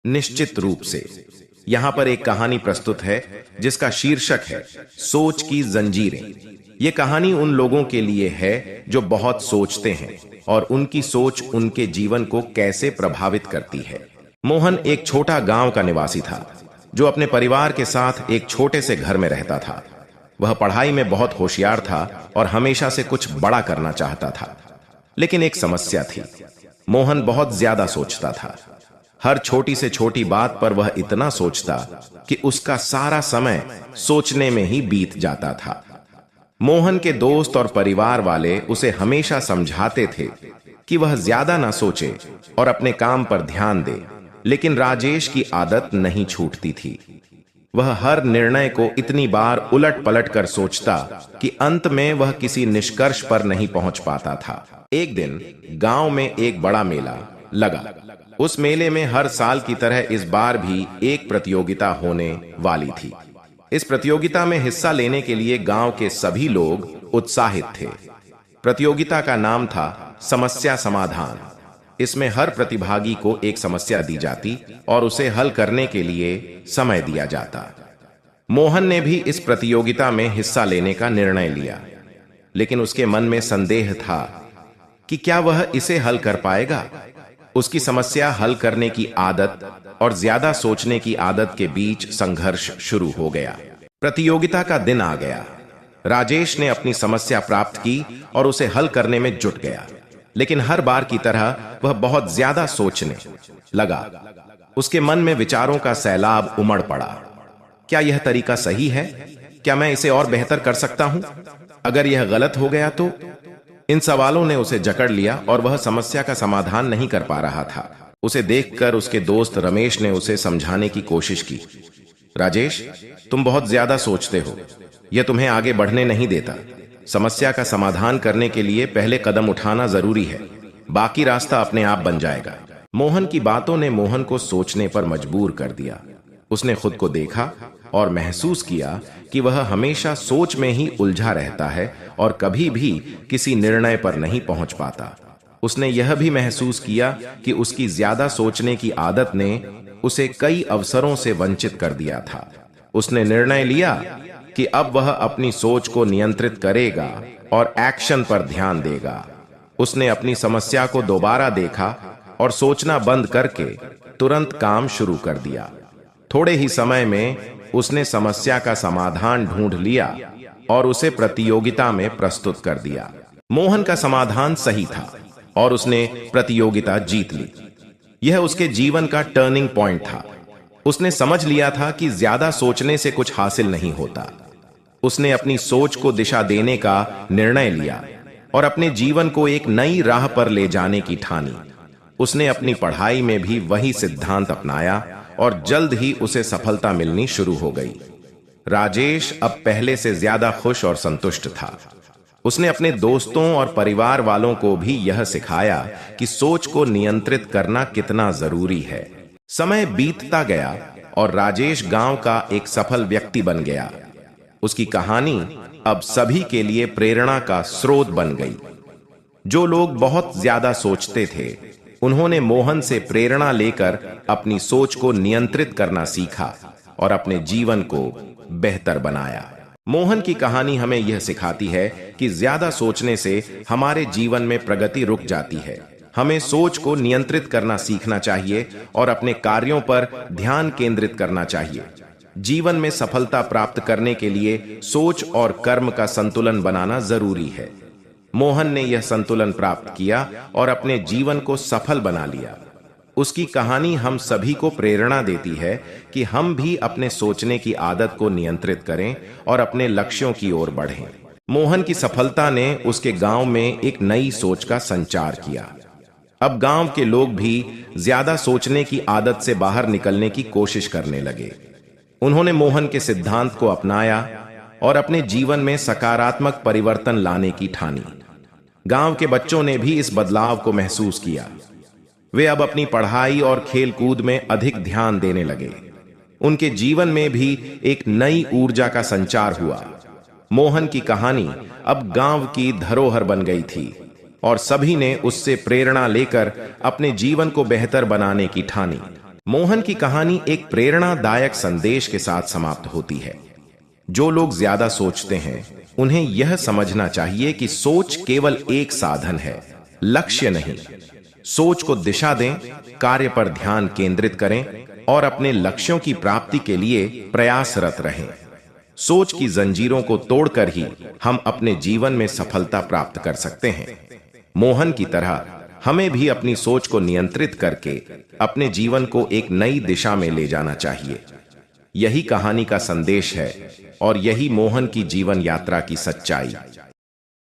निश्चित रूप से। यहाँ पर एक कहानी प्रस्तुत है जिसका शीर्षक है सोच की जंजीरें। ये कहानी उन लोगों के लिए है जो बहुत सोचते हैं और उनकी सोच उनके जीवन को कैसे प्रभावित करती है। मोहन एक छोटा गांव का निवासी था जो अपने परिवार के साथ एक छोटे से घर में रहता था। वह पढ़ाई में बहुत होशियार था और हमेशा से कुछ बड़ा करना चाहता था। लेकिन एक समस्या थी, मोहन बहुत ज्यादा सोचता था। हर छोटी से छोटी बात पर वह इतना सोचता कि उसका सारा समय सोचने में ही बीत जाता था। मोहन के दोस्त और परिवार वाले उसे हमेशा समझाते थे कि वह ज्यादा ना सोचे और अपने काम पर ध्यान दे, लेकिन राजेश की आदत नहीं छूटती थी। वह हर निर्णय को इतनी बार उलट पलट कर सोचता कि अंत में वह किसी निष्कर्ष पर नहीं पहुंच पाता था। एक दिन गांव में एक बड़ा मेला लगा। उस मेले में हर साल की तरह इस बार भी एक प्रतियोगिता होने वाली थी। इस प्रतियोगिता में हिस्सा लेने के लिए गांव के सभी लोग उत्साहित थे। प्रतियोगिता का नाम था समस्या समाधान। इसमें हर प्रतिभागी को एक समस्या दी जाती और उसे हल करने के लिए समय दिया जाता। मोहन ने भी इस प्रतियोगिता में हिस्सा लेने का निर्णय लिया, लेकिन उसके मन में संदेह था कि क्या वह इसे हल कर पाएगा। उसकी समस्या हल करने की आदत और ज्यादा सोचने की आदत के बीच संघर्ष शुरू हो गया। प्रतियोगिता का दिन आ गया। राजेश ने अपनी समस्या प्राप्त की और उसे हल करने में जुट गया, लेकिन हर बार की तरह वह बहुत ज्यादा सोचने लगा। उसके मन में विचारों का सैलाब उमड़ पड़ा। क्या यह तरीका सही है? क्या मैं इसे और बेहतर कर सकता हूं? अगर यह गलत हो गया तो? इन सवालों ने उसे जकड़ लिया और वह समस्या का समाधान नहीं कर पा रहा था। उसे देखकर उसके दोस्त रमेश ने उसे समझाने की कोशिश की। राजेश, तुम बहुत ज्यादा सोचते हो। यह तुम्हें आगे बढ़ने नहीं देता। समस्या का समाधान करने के लिए पहले कदम उठाना जरूरी है, बाकी रास्ता अपने आप बन जाएगा। मोहन की बातों ने मोहन को सोचने पर मजबूर कर दिया। उसने खुद को देखा और महसूस किया कि वह हमेशा सोच में ही उलझा रहता है और कभी भी किसी निर्णय पर नहीं पहुंच पाता। उसने यह भी महसूस किया कि उसकी ज्यादा सोचने की आदत ने उसे कई अवसरों से वंचित कर दिया था। उसने निर्णय लिया कि अब वह अपनी सोच को नियंत्रित करेगा और एक्शन पर ध्यान देगा। उसने अपनी समस्या को दोबारा देखा और सोचना बंद करके तुरंत काम शुरू कर दिया। थोड़े ही समय में उसने समस्या का समाधान ढूंढ लिया और उसे प्रतियोगिता में प्रस्तुत कर दिया। मोहन का समाधान सही था और उसने प्रतियोगिता जीत ली। यह उसके जीवन का टर्निंग पॉइंट था। उसने समझ लिया था कि ज्यादा सोचने से कुछ हासिल नहीं होता। उसने अपनी सोच को दिशा देने का निर्णय लिया और अपने जीवन को एक नई राह पर ले जाने की ठानी। उसने अपनी पढ़ाई में भी वही सिद्धांत अपनाया और जल्द ही उसे सफलता मिलनी शुरू हो गई। राजेश अब पहले से ज्यादा खुश और संतुष्ट था। उसने अपने दोस्तों और परिवार वालों को भी यह सिखाया कि सोच को नियंत्रित करना कितना जरूरी है। समय बीतता गया और राजेश गांव का एक सफल व्यक्ति बन गया। उसकी कहानी अब सभी के लिए प्रेरणा का स्रोत बन गई। जो लोग बहुत ज्यादा सोचते थे, उन्होंने मोहन से प्रेरणा लेकर अपनी सोच को नियंत्रित करना सीखा और अपने जीवन को बेहतर बनाया। मोहन की कहानी हमें यह सिखाती है कि ज्यादा सोचने से हमारे जीवन में प्रगति रुक जाती है। हमें सोच को नियंत्रित करना सीखना चाहिए और अपने कार्यों पर ध्यान केंद्रित करना चाहिए। जीवन में सफलता प्राप्त करने के लिए सोच और कर्म का संतुलन बनाना जरूरी है। मोहन ने यह संतुलन प्राप्त किया और अपने जीवन को सफल बना लिया। उसकी कहानी हम सभी को प्रेरणा देती है कि हम भी अपने सोचने की आदत को नियंत्रित करें और अपने लक्ष्यों की ओर बढ़ें। मोहन की सफलता ने उसके गांव में एक नई सोच का संचार किया। अब गांव के लोग भी ज्यादा सोचने की आदत से बाहर निकलने की कोशिश करने लगे। उन्होंने मोहन के सिद्धांत को अपनाया और अपने जीवन में सकारात्मक परिवर्तन लाने की ठानी। गांव के बच्चों ने भी इस बदलाव को महसूस किया। वे अब अपनी पढ़ाई और खेल कूद में अधिक ध्यान देने लगे। उनके जीवन में भी एक नई ऊर्जा का संचार हुआ। मोहन की कहानी अब गांव की धरोहर बन गई थी और सभी ने उससे प्रेरणा लेकर अपने जीवन को बेहतर बनाने की ठानी। मोहन की कहानी एक प्रेरणादायक संदेश के साथ समाप्त होती है। जो लोग ज्यादा सोचते हैं उन्हें यह समझना चाहिए कि सोच केवल एक साधन है, लक्ष्य नहीं। सोच को दिशा दें, कार्य पर ध्यान केंद्रित करें और अपने लक्ष्यों की प्राप्ति के लिए प्रयासरत रहें। सोच की जंजीरों को तोड़कर ही हम अपने जीवन में सफलता प्राप्त कर सकते हैं। मोहन की तरह हमें भी अपनी सोच को नियंत्रित करके अपने जीवन को एक नई दिशा में ले जाना चाहिए। यही कहानी का संदेश है और यही मोहन की जीवन यात्रा की सच्चाई।